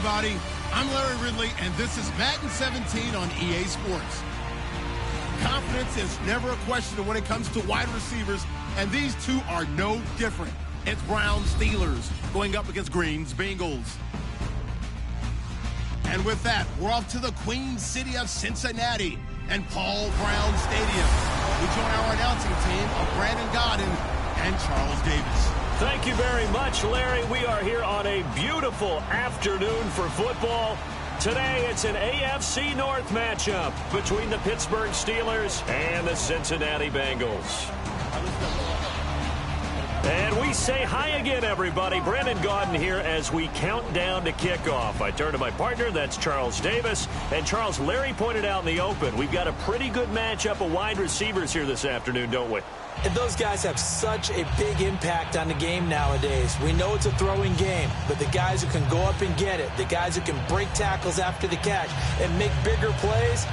everybody. I'm Larry Ridley, and this is Madden 17 on EA Sports. Confidence is never a question when it comes to wide receivers, and these two are no different. It's Browns Steelers going up against Green's Bengals. And with that, we're off to the Queen City of Cincinnati and Paul Brown Stadium. We join our announcing team of Brandon Godden and Charles Davis. Thank you very much, Larry. We are here on a beautiful afternoon for football. Today, it's an AFC North matchup between the Pittsburgh Steelers and the Cincinnati Bengals. And we say hi again, everybody. Brandon Gaudin here as we count down to kickoff. I turn to my partner, that's Charles Davis. And Charles, Larry pointed out in the open, we've got a pretty good matchup of wide receivers here this afternoon, don't we? And those guys have such a big impact on the game nowadays. We know it's a throwing game, but the guys who can go up and get it, the guys who can break tackles after the catch and make bigger plays,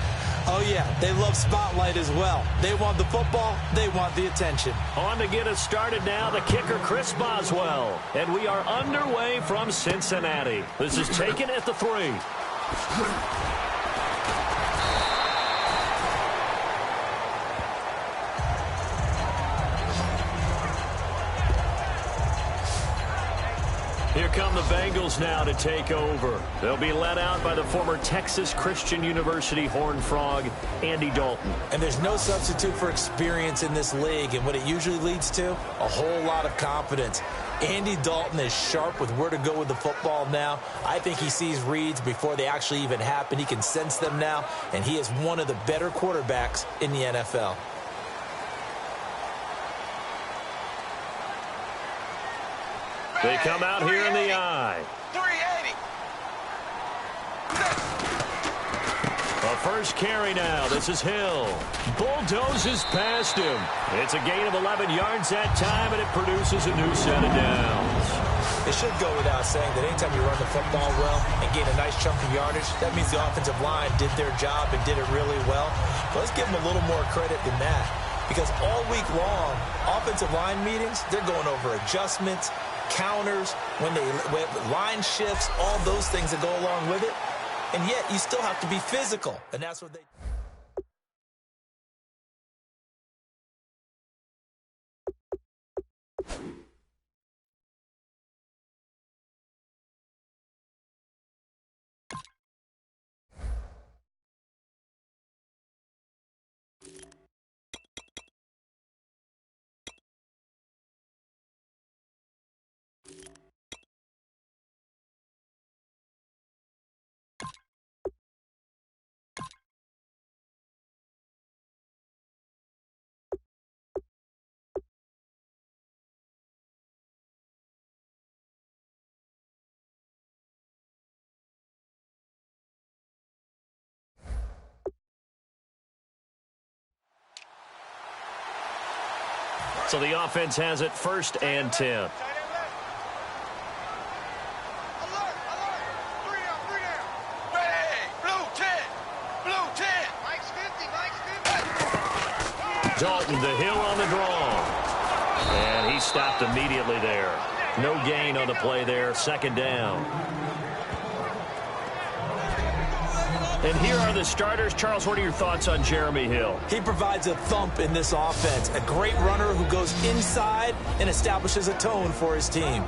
oh yeah, they love spotlight as well. They want the football, they want the attention. On to get us started now, the kicker, Chris Boswell. And we are underway from Cincinnati. This is taken at the 3. Here come the Bengals now to take over. They'll be led out by the former Texas Christian University Horned Frog, Andy Dalton. And there's no substitute for experience in this league, and what it usually leads to, a whole lot of confidence. Andy Dalton is sharp with where to go with the football now. I think he sees reads before they actually even happen. He can sense them now, and he is one of the better quarterbacks in the NFL. They come out here in the eye. 380. A first carry now. This is Hill. Bulldozes past him. It's a gain of 11 yards that time, and it produces a new set of downs. It should go without saying that anytime you run the football well and gain a nice chunk of yardage, that means the offensive line did their job and did it really well. But let's give them a little more credit than that, because all week long, offensive line meetings, they're going over adjustments, counters, when line shifts, all those things that go along with it. And yet you still have to be physical, and that's what they So the offense has it 1st and 10. Dalton to Hill on the draw. And he stopped immediately there. No gain on the play there. 2nd down. And here are the starters. Charles, what are your thoughts on Jeremy Hill? He provides a thump in this offense. A great runner who goes inside and establishes a tone for his team.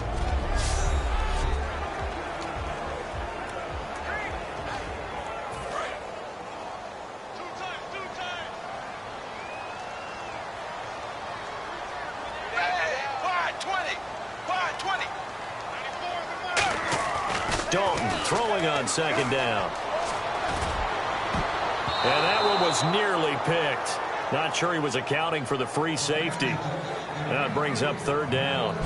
Dalton throwing on 2nd down. And that one was nearly picked. Not sure he was accounting for the free safety. That brings up 3rd down.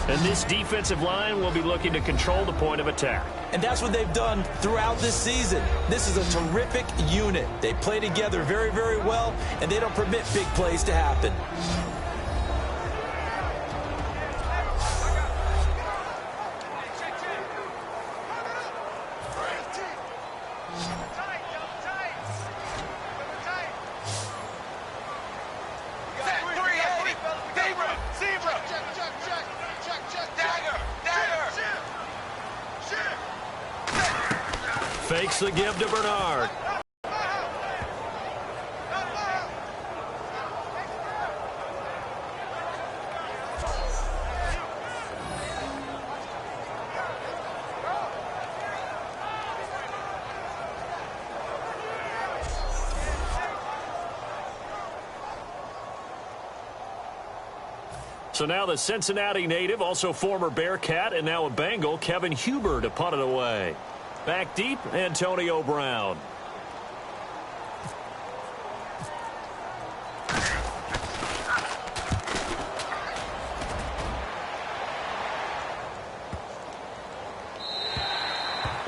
And this defensive line will be looking to control the point of attack. And that's what they've done throughout this season. This is a terrific unit. They play together very, very well, and they don't permit big plays to happen. Fakes the give to Bernard. So now the Cincinnati native, also former Bearcat and now a Bengal, Kevin Huber to punt it away. Back deep, Antonio Brown.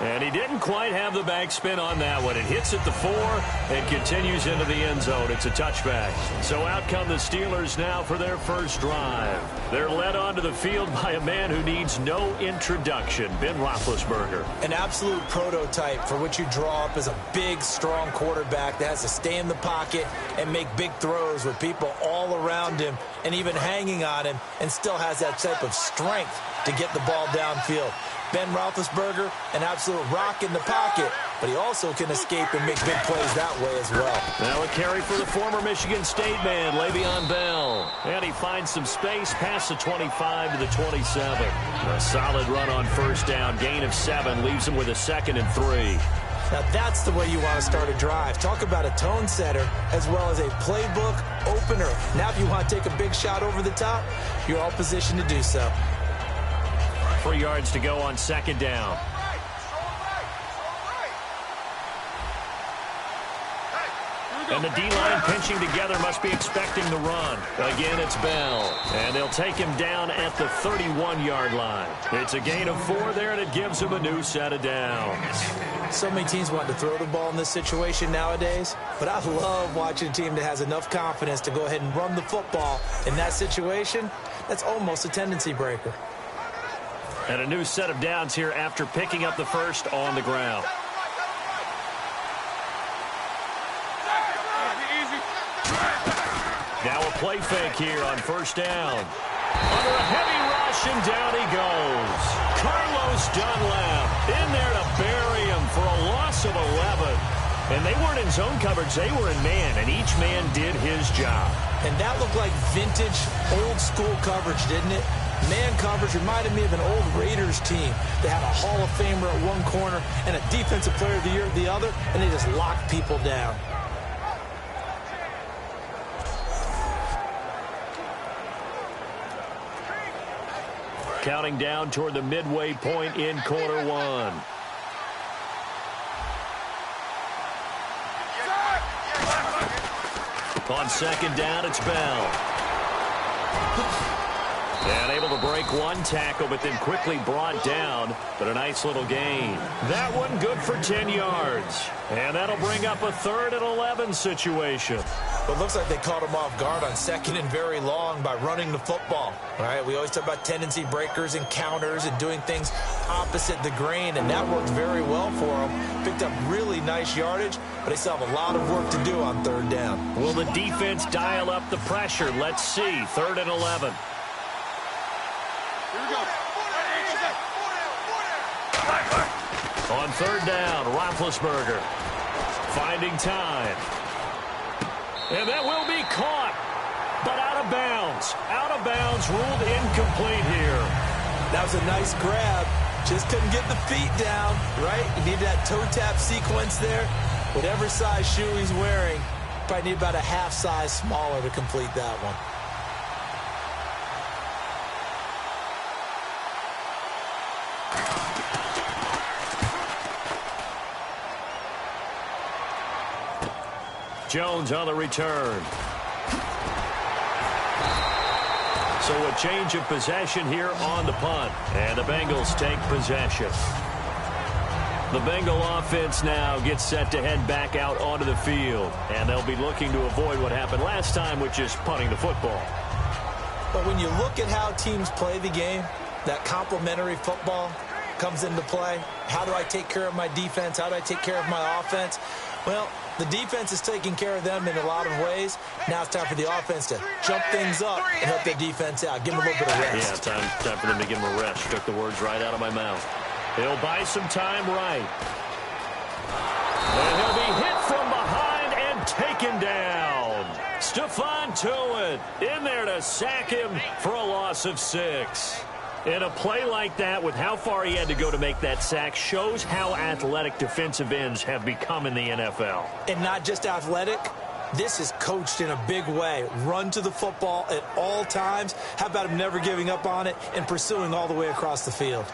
And he didn't quite have the backspin on that one. It hits at the 4 and continues into the end zone. It's a touchback. So out come the Steelers now for their first drive. They're led onto the field by a man who needs no introduction, Ben Roethlisberger. An absolute prototype for what you draw up as a big, strong quarterback that has to stay in the pocket and make big throws with people all around him and even hanging on him, and still has that type of strength to get the ball downfield. Ben Roethlisberger, an absolute rock in the pocket, but he also can escape and make big plays that way as well. Now a carry for the former Michigan State man, Le'Veon Bell. And he finds some space past the 25 to the 27. A solid run on first down, gain of 7, leaves him with a 2nd and 3. Now that's the way you want to start a drive. Talk about a tone setter as well as a playbook opener. Now if you want to take a big shot over the top, you're all positioned to do so. 3 yards to go on 2nd down. And the D-line pinching together, must be expecting the run. Again, it's Bell. And they'll take him down at the 31-yard line. It's a gain of 4 there, and it gives him a new set of downs. So many teams want to throw the ball in this situation nowadays, but I love watching a team that has enough confidence to go ahead and run the football. In that situation, that's almost a tendency breaker. And a new set of downs here after picking up the first on the ground. Now a play fake here on first down. Under a heavy rush, and down he goes. Carlos Dunlap in there to bury him for a loss of 11. And they weren't in zone coverage, they were in man, and each man did his job. And that looked like vintage, old-school coverage, didn't it? Man coverage reminded me of an old Raiders team. They had a Hall of Famer at one corner and a Defensive Player of the Year at the other, and they just locked people down. Counting down toward the midway point in quarter 1. On 2nd down, it's Bell. And able to break one tackle, but then quickly brought down. But a nice little gain. That one good for 10 yards. And that'll bring up a 3rd and 11 situation. But it looks like they caught him off guard on 2nd and very long by running the football. All right, we always talk about tendency breakers and counters and doing things opposite the grain, and that worked very well for them. Picked up really nice yardage, but they still have a lot of work to do on 3rd down. Will the defense dial up the pressure? Let's see. 3rd and 11. On 3rd down, Roethlisberger finding time. And that will be caught, but out of bounds. Out of bounds, ruled incomplete here. That was a nice grab. Just couldn't get the feet down, right? You need that toe tap sequence there. Whatever size shoe he's wearing, probably need about a half size smaller to complete that one. Jones on the return. So a change of possession here on the punt. And the Bengals take possession. The Bengal offense now gets set to head back out onto the field. And they'll be looking to avoid what happened last time, which is punting the football. But when you look at how teams play the game, that complementary football comes into play. How do I take care of my defense? How do I take care of my offense? Well, the defense is taking care of them in a lot of ways. Now it's time for the offense to jump things up and help their defense out. Give them a little bit of rest. Yeah, time for them to give them a rest. Took the words right out of my mouth. They'll buy some time right. And he'll be hit from behind and taken down. Stephon Tuitt in there to sack him for a loss of 6. And a play like that, with how far he had to go to make that sack, shows how athletic defensive ends have become in the NFL. And not just athletic. This is coached in a big way. Run to the football at all times. How about him never giving up on it and pursuing all the way across the field?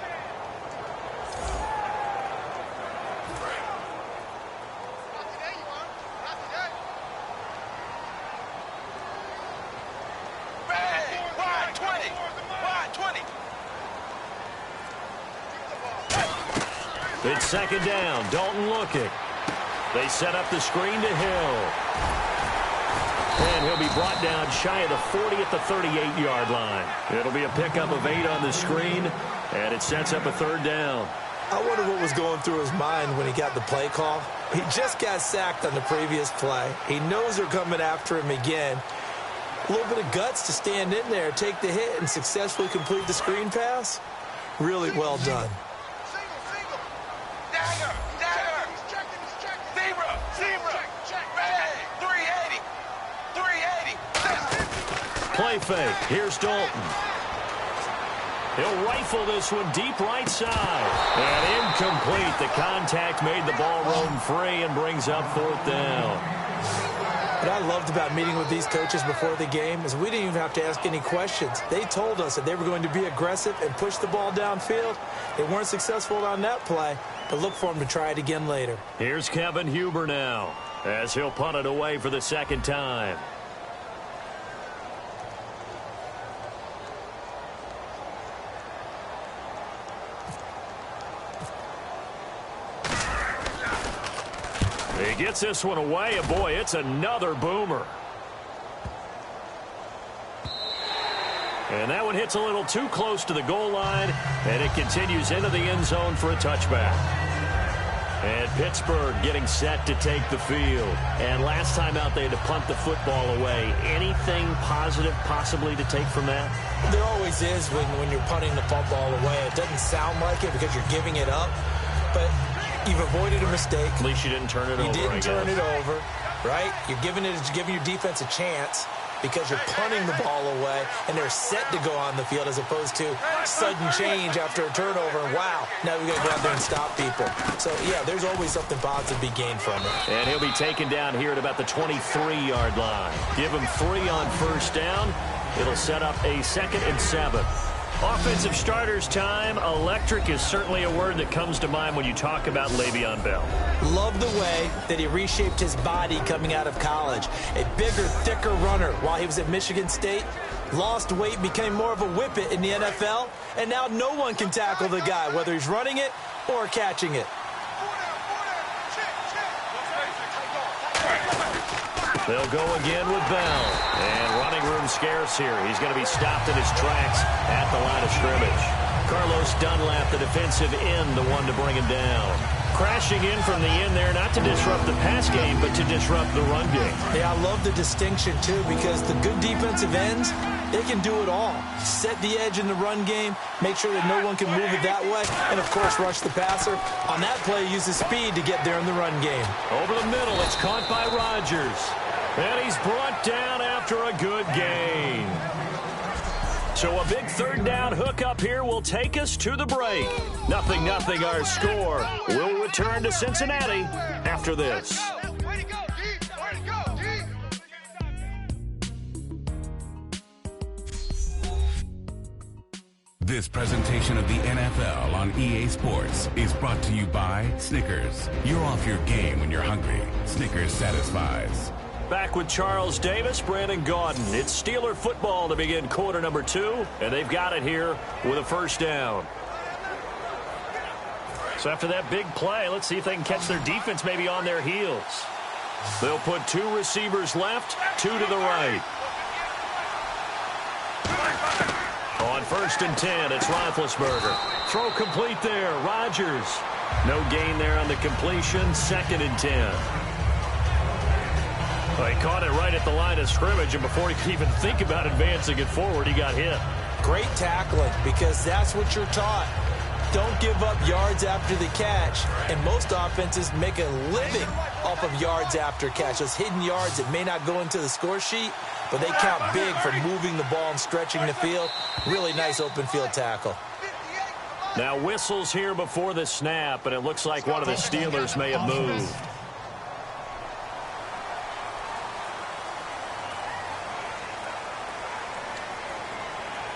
It's second down. Dalton looking. They set up the screen to Hill. And he'll be brought down shy of the 40 at the 38-yard line. It'll be a pickup of 8 on the screen, and it sets up a third down. I wonder what was going through his mind when he got the play call. He just got sacked on the previous play. He knows they're coming after him again. A little bit of guts to stand in there, take the hit, and successfully complete the screen pass. Really well done. Play fake. Here's Dalton. He'll rifle this one deep right side. And incomplete. The contact made the ball roam free and brings up fourth down. What I loved about meeting with these coaches before the game is we didn't even have to ask any questions. They told us that they were going to be aggressive and push the ball downfield. They weren't successful on that play, but look for them to try it again later. Here's Kevin Huber now, as he'll punt it away for the second time. He gets this one away, and boy, it's another boomer. And that one hits a little too close to the goal line, and it continues into the end zone for a touchback. And Pittsburgh getting set to take the field. And last time out, they had to punt the football away. Anything positive possibly to take from that? There always is when you're punting the football away. It doesn't sound like it because you're giving it up, but you've avoided a mistake. At least you didn't turn it over, You didn't turn it over, right? You're giving your defense a chance because you're punting the ball away, and they're set to go on the field as opposed to sudden change after a turnover. And wow, now we've got to go out there and stop people. So, yeah, there's always something positive to be gained from it. And he'll be taken down here at about the 23-yard line. Give him 3 on first down. It'll set up a 2nd and 7. Offensive starters time. Electric is certainly a word that comes to mind when you talk about Le'Veon Bell. Love the way that he reshaped his body coming out of college. A bigger, thicker runner while he was at Michigan State. Lost weight, became more of a whippet in the NFL, and now no one can tackle the guy, whether he's running it or catching it. They'll go again with Bell. And running room scarce here. He's going to be stopped in his tracks at the line of scrimmage. Carlos Dunlap, the defensive end, the one to bring him down. Crashing in from the end there, not to disrupt the pass game, but to disrupt the run game. Yeah, I love the distinction, too, because the good defensive ends, they can do it all. Set the edge in the run game, make sure that no one can move it that way, and, of course, rush the passer. On that play, use his speed to get there in the run game. Over the middle, it's caught by Rodgers. And he's brought down after a good gain. So a big third down hookup here will take us to the break. 0-0 our score. We'll return to Cincinnati after this. This presentation of the NFL on EA Sports is brought to you by Snickers. You're off your game when you're hungry. Snickers satisfies. Back with Charles Davis, Brandon Gaudin. It's Steeler football to begin quarter number 2, and they've got it here with a first down. So after that big play, let's see if they can catch their defense maybe on their heels. They'll put 2 receivers left, 2 to the right. On 1st and 10, it's Roethlisberger. Throw complete there, Rodgers. No gain there on the completion, 2nd and 10. Well, he caught it right at the line of scrimmage, and before he could even think about advancing it forward, he got hit. Great tackling, because that's what you're taught. Don't give up yards after the catch. And most offenses make a living off of yards after catch. Those hidden yards that may not go into the score sheet, but they count big for moving the ball and stretching the field. Really nice open field tackle. Now whistles here before the snap, and it looks like one of the Steelers may have moved.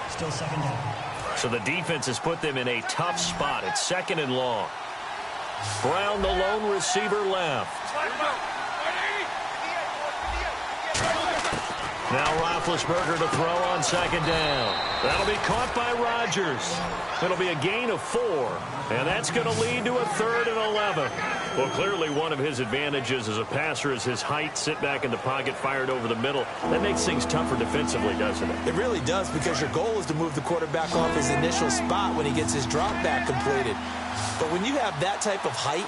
Still second down. So the defense has put them in a tough spot. It's 2nd and long. Brown, the lone receiver, left. Now Roethlisberger to throw on 2nd down. That'll be caught by Rodgers. It'll be a gain of 4, and that's going to lead to a 3rd and 11. Well, clearly one of his advantages as a passer is his height. Sit back in the pocket, fired over the middle. That makes things tougher defensively, doesn't it? It really does, because your goal is to move the quarterback off his initial spot when he gets his drop back completed. But when you have that type of height,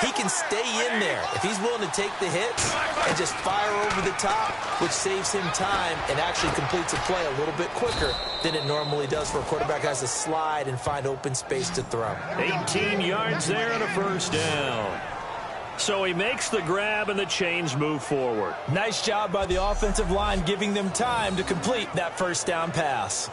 he can stay in there if he's willing to take the hits and just fire over the top, which saves him time and actually completes a play a little bit quicker than it normally does for a quarterback who has to slide and find open space to throw. 18 yards there and a 1st down. So he makes the grab and the chains move forward. Nice job by the offensive line giving them time to complete that 1st down pass.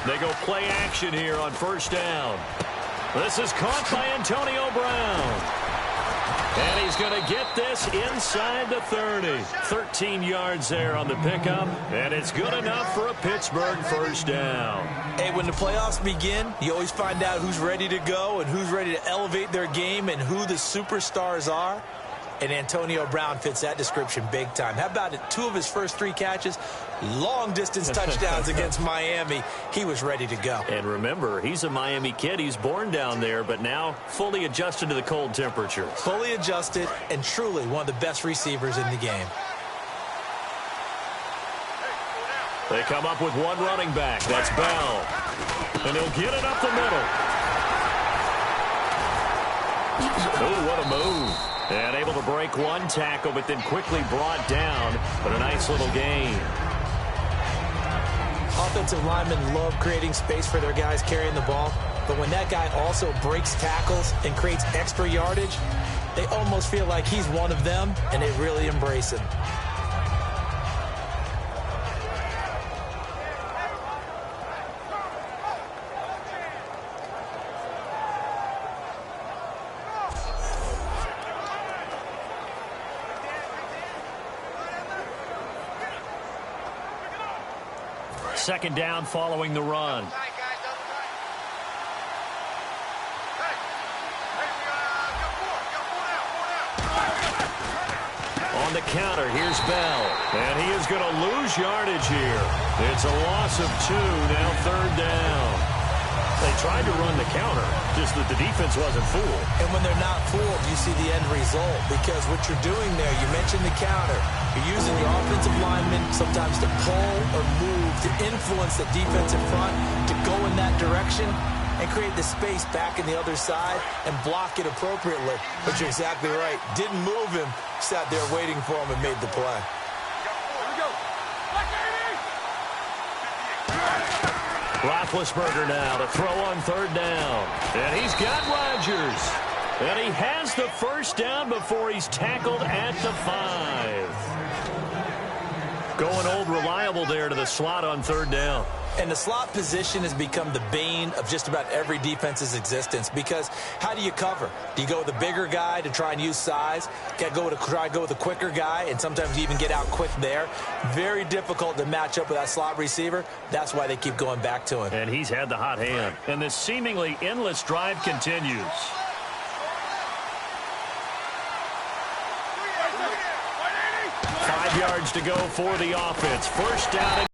They go play action here on 1st down. This is caught by Antonio Brown. And he's going to get this inside the 30. 13 yards there on the pickup, and it's good enough for a Pittsburgh 1st down. Hey, when the playoffs begin, you always find out who's ready to go and who's ready to elevate their game and who the superstars are. And Antonio Brown fits that description big time. How about it? 2 of his first 3 catches, long-distance touchdowns against Miami. He was ready to go. And remember, he's a Miami kid. He's born down there, but now fully adjusted to the cold temperatures. Fully adjusted and truly one of the best receivers in the game. They come up with one running back. That's Bell. And he'll get it up the middle. Oh, what a move. And able to break one tackle, but then quickly brought down. But a nice little gain. Offensive linemen love creating space for their guys carrying the ball. But when that guy also breaks tackles and creates extra yardage, they almost feel like he's one of them, and they really embrace him. Second down following the run. On the counter, here's Bell. And he is going to lose yardage here. It's a loss of 2, now 3rd down. They tried to run the counter, just that the defense wasn't fooled. And when they're not fooled, you see the end result. Because what you're doing there, you mentioned the counter. You're using the offensive lineman sometimes to pull or move, to influence the defense in front, to go in that direction and create the space back in the other side and block it appropriately. But you're exactly right. Didn't move him, sat there waiting for him and made the play. Roethlisberger now to throw on 3rd down. And he's got Rodgers. And he has the 1st down before he's tackled at the 5. Going old reliable there to the slot on 3rd down. And the slot position has become the bane of just about every defense's existence, because how do you cover? Do you go with a bigger guy to try and use size? Try to go with a quicker guy, and sometimes you even get out quick there. Very difficult to match up with that slot receiver. That's why they keep going back to him. And he's had the hot hand. And this seemingly endless drive continues. 5 yards to go for the offense. 1st down.